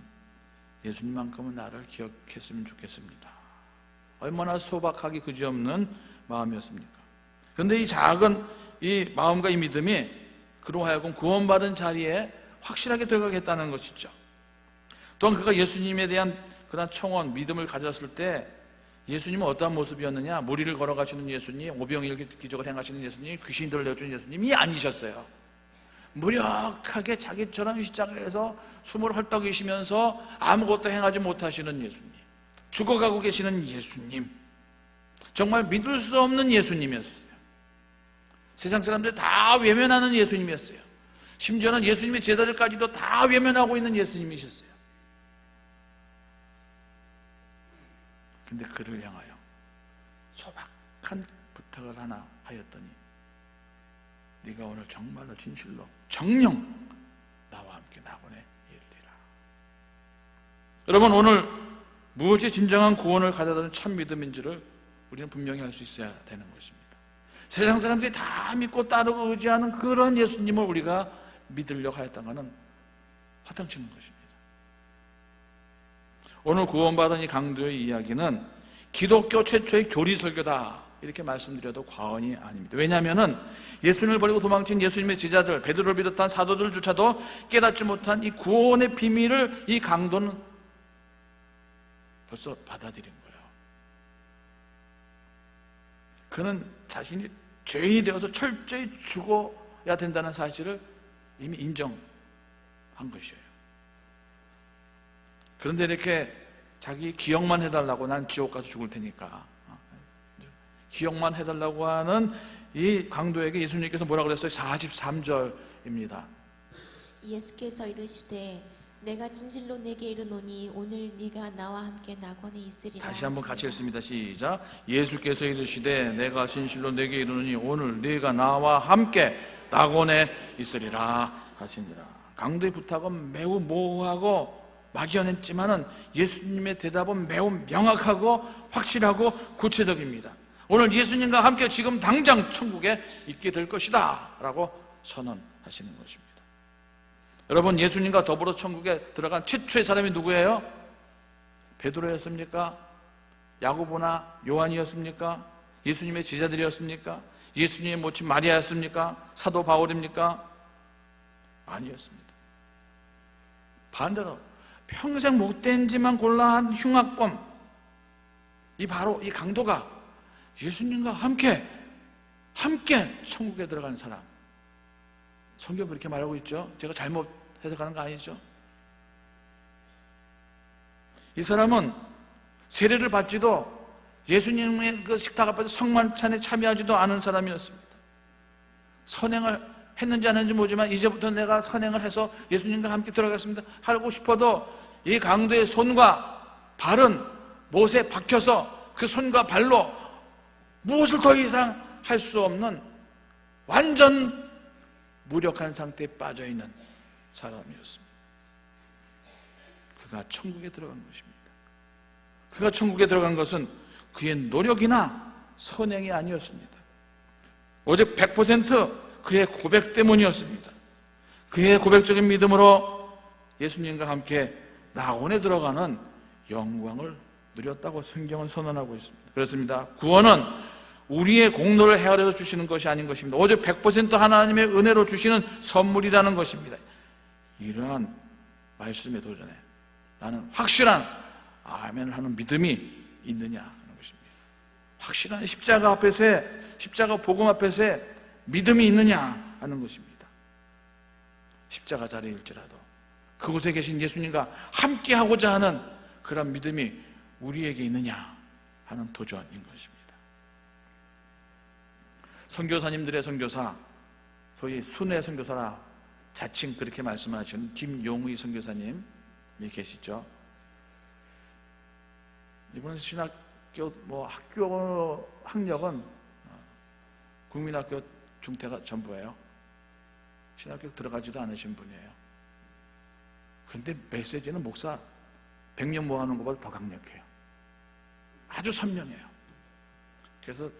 예수님만큼은 나를 기억했으면 좋겠습니다. 얼마나 소박하기 그지없는 마음이었습니까? 그런데 이 작은 이 마음과 이 믿음이 그로 하여금 구원받은 자리에 확실하게 들어가겠다는 것이죠. 또한 그가 예수님에 대한 그런 청원, 믿음을 가졌을 때 예수님은 어떠한 모습이었느냐? 무리를 걸어가시는 예수님, 오병이어 기적을 행하시는 예수님, 귀신들을 내어주는 예수님이 아니셨어요. 무력하게 자기처럼 십자가에서 숨을 헐떡이시면서 아무것도 행하지 못하시는 예수님, 죽어가고 계시는 예수님, 정말 믿을 수 없는 예수님이었어요. 세상 사람들 다 외면하는 예수님이었어요. 심지어는 예수님의 제자들까지도 다 외면하고 있는 예수님이셨어요. 근데 그를 향하여 소박한 부탁을 하나 하였더니 네가 오늘 정말로 진실로 정령 나와 함께 낙원에 이르리라. 여러분, 오늘 무엇이 진정한 구원을 가져다주는 참 믿음인지를 우리는 분명히 알 수 있어야 되는 것입니다. 세상 사람들이 다 믿고 따르고 의지하는 그런 예수님을 우리가 믿으려고 하였다가는 화장치는 것입니다. 오늘 구원받은 이 강도의 이야기는 기독교 최초의 교리 설교다, 이렇게 말씀드려도 과언이 아닙니다. 왜냐하면 예수님을 버리고 도망친 예수님의 제자들, 베드로를 비롯한 사도들조차도 깨닫지 못한 이 구원의 비밀을 이 강도는 벌써 받아들인 거예요. 그는 자신이 죄인이 되어서 철저히 죽어야 된다는 사실을 이미 인정한 것이에요. 그런데 이렇게 자기 기억만 해달라고, 난 지옥 가서 죽을 테니까 기억만 해달라고 하는 이 강도에게 예수님께서 뭐라고 그랬어요? 43절입니다. 예수께서 이르시되 내가 진실로 내게 이르노니 오늘 네가 나와 함께 낙원에 있으리라. 다시 한번 같이 하시니라. 읽습니다. 시작. 예수께서 이르시되 내가 진실로 내게 이르노니 오늘 네가 나와 함께 낙원에 있으리라 하시니라. 강도의 부탁은 매우 모호하고 막연했지만은 예수님의 대답은 매우 명확하고 확실하고 구체적입니다. 오늘 예수님과 함께 지금 당장 천국에 있게 될 것이다 라고 선언하시는 것입니다. 여러분, 예수님과 더불어 천국에 들어간 최초의 사람이 누구예요? 베드로였습니까? 야고보나 요한이었습니까? 예수님의 제자들이었습니까? 예수님의 모친 마리아였습니까? 사도 바울입니까? 아니었습니다. 반대로 평생 못된 짓만 골라 한 흉악범, 바로 이 강도가 예수님과 함께 천국에 들어간 사람. 성경 그렇게 말하고 있죠. 제가 잘못 해석하는 거 아니죠? 이 사람은 세례를 받지도 예수님의 그 식탁 앞에서 성만찬에 참여하지도 않은 사람이었습니다. 선행을 했는지 안 했는지 모르지만 이제부터 내가 선행을 해서 예수님과 함께 들어가겠습니다 하고 싶어도 이 강도의 손과 발은 못에 박혀서 그 손과 발로 무엇을 더 이상 할 수 없는 완전 무력한 상태에 빠져있는 사람이었습니다. 그가 천국에 들어간 것입니다. 그가 천국에 들어간 것은 그의 노력이나 선행이 아니었습니다. 오직 100% 그의 고백 때문이었습니다. 그의 고백적인 믿음으로 예수님과 함께 낙원에 들어가는 영광을 누렸다고 성경은 선언하고 있습니다. 그렇습니다. 구원은 우리의 공로를 헤아려서 주시는 것이 아닌 것입니다. 오직 100% 하나님의 은혜로 주시는 선물이라는 것입니다. 이러한 말씀에 도전해 나는 확실한 아멘을 하는 믿음이 있느냐 하는 것입니다. 확실한 십자가 앞에서의, 십자가 복음 앞에서의 믿음이 있느냐 하는 것입니다. 십자가 자리일지라도 그곳에 계신 예수님과 함께 하고자 하는 그런 믿음이 우리에게 있느냐 하는 도전인 것입니다. 선교사님들의 선교사, 소위 순회 선교사라 자칭 그렇게 말씀하시는 김용의 선교사님이 계시죠. 이분은 신학교 학교 학력은 국민학교 중퇴가 전부예요. 신학교 들어가지도 않으신 분이에요. 그런데 메시지는 목사 100년 모아놓은 것보다 더 강력해요. 아주 선명해요. 그래서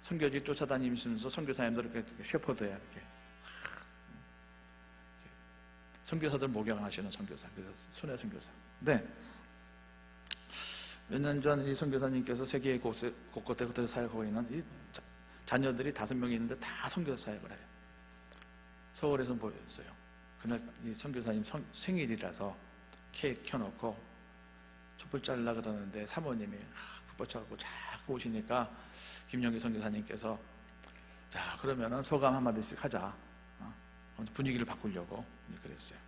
선교지 쫓아다니면서 선교사님들 이렇게 셰퍼드야 이렇게 선교사들 목양하시는 선교사, 그래서 순회 선교사. 네. 몇 년 전 이 선교사님께서 세계 곳곳에 사역하고 있는 이 자녀들이 5명이 있는데 다 선교사 사역을 해요. 서울에서 모였어요. 그날 이 선교사님 생일이라서 케이크 켜놓고 촛불 자르려 그러는데 사모님이 붙여갖고 자꾸 오시니까 김영기 선교사님께서 자 그러면은 소감 한마디씩 하자. 분위기를 바꾸려고 그랬어요.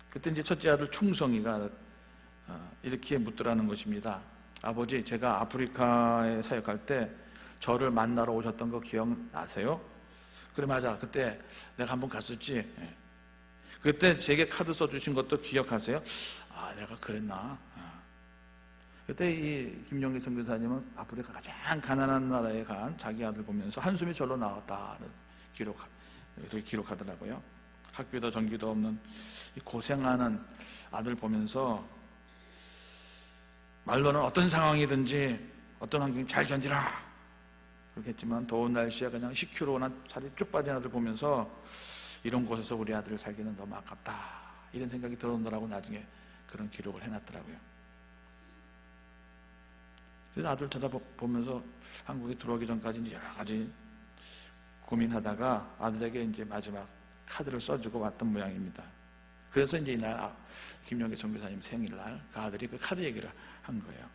그때 이제 첫째 아들 충성이가 이렇게 묻더라는 것입니다. 아버지, 제가 아프리카에 사역할 때 저를 만나러 오셨던 거 기억나세요? 그래, 맞아. 그때 내가 한번 갔었지. 그때 제게 카드 써주신 것도 기억하세요? 아, 내가 그랬나? 그때 이 김용기 선교사님은 아프리카 가장 가난한 나라에 간 자기 아들 보면서 한숨이 절로 나왔다는 이렇게 기록하더라고요. 학교도 전기도 없는 고생하는 아들 보면서 말로는 어떤 상황이든지 어떤 환경이 잘 견디라 그렇겠지만 더운 날씨에 그냥 10kg나 살이 쭉 빠진 아들 보면서 이런 곳에서 우리 아들을 살기는 너무 아깝다 이런 생각이 들어오더라고. 나중에 그런 기록을 해놨더라고요. 그래서 아들 쳐다보면서 한국에 들어오기 전까지 여러 가지 고민하다가 아들에게 이제 마지막 카드를 써주고 왔던 모양입니다. 그래서 이제 이날 김용기 선교사님 생일날 그 아들이 그 카드 얘기를 한 거예요.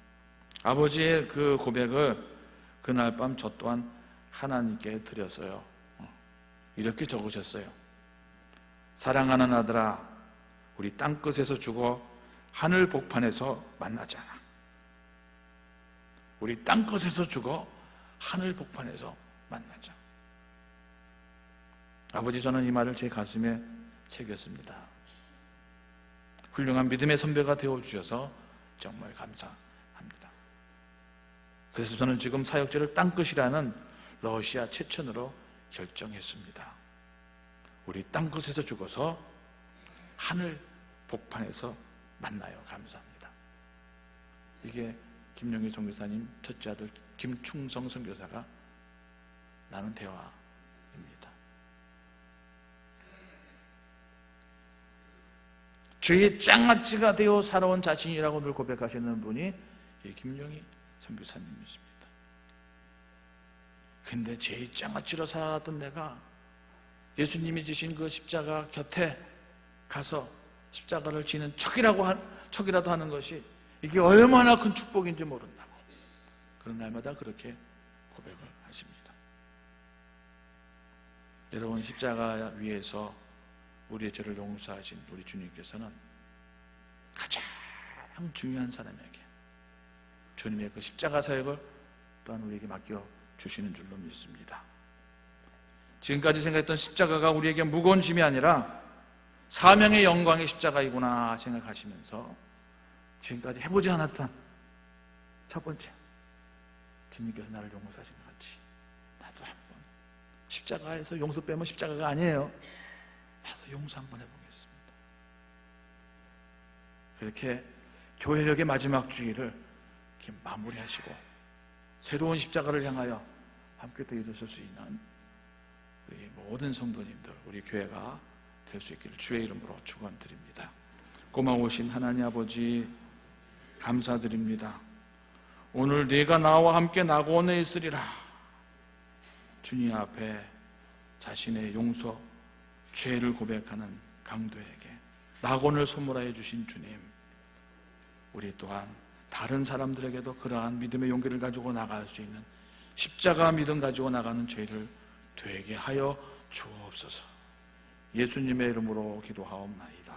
아버지의 그 고백을 그날 밤 저 또한 하나님께 드렸어요. 이렇게 적으셨어요. 사랑하는 아들아, 우리 땅끝에서 죽어 하늘 복판에서 만나자. 우리 땅끝에서 죽어 하늘 복판에서 만나자. 아버지, 저는 이 말을 제 가슴에 새겼습니다. 훌륭한 믿음의 선배가 되어주셔서 정말 감사합니다. 그래서 저는 지금 사역지를 땅끝이라는 러시아 체천으로 결정했습니다. 우리 땅끝에서 죽어서 하늘 복판에서 만나요. 감사합니다. 이게 김용희 선교사님 첫째 아들 김충성 선교사가 나눈 대화입니다. 죄의 장아찌가 되어 살아온 자신이라고 늘 고백하시는 분이 이 김용희 선교사님이십니다. 근데 제 입장어치로 살아왔던 내가 예수님이 지신 그 십자가 곁에 가서 십자가를 지는 척이라도 하는 것이 이게 얼마나 큰 축복인지 모른다고 그런 날마다 그렇게 고백을 하십니다. 여러분, 십자가 위에서 우리의 죄를 용서하신 우리 주님께서는 가장 중요한 사람에게 주님의 그 십자가 사역을 또한 우리에게 맡겨주시는 줄로 믿습니다. 지금까지 생각했던 십자가가 우리에게 무거운 짐이 아니라 사명의 영광의 십자가이구나 생각하시면서 지금까지 해보지 않았던 첫 번째, 주님께서 나를 용서하신 것 같이 나도 한번 십자가에서 용서 빼면 십자가가 아니에요. 나도 용서 한번 해보겠습니다. 그렇게 교회력의 마지막 주일을 이렇게 마무리하시고 새로운 십자가를 향하여 함께 또 일어설 수 있는 우리 모든 성도님들, 우리 교회가 될 수 있기를 주의 이름으로 축원드립니다. 고마우신 하나님 아버지, 감사드립니다. 오늘 네가 나와 함께 낙원에 있으리라 주님 앞에 자신의 용서, 죄를 고백하는 강도에게 낙원을 선물하여 주신 주님, 우리 또한 다른 사람들에게도 그러한 믿음의 용기를 가지고 나갈 수 있는 십자가 믿음 가지고 나가는 죄를 되게 하여 주옵소서. 예수님의 이름으로 기도하옵나이다.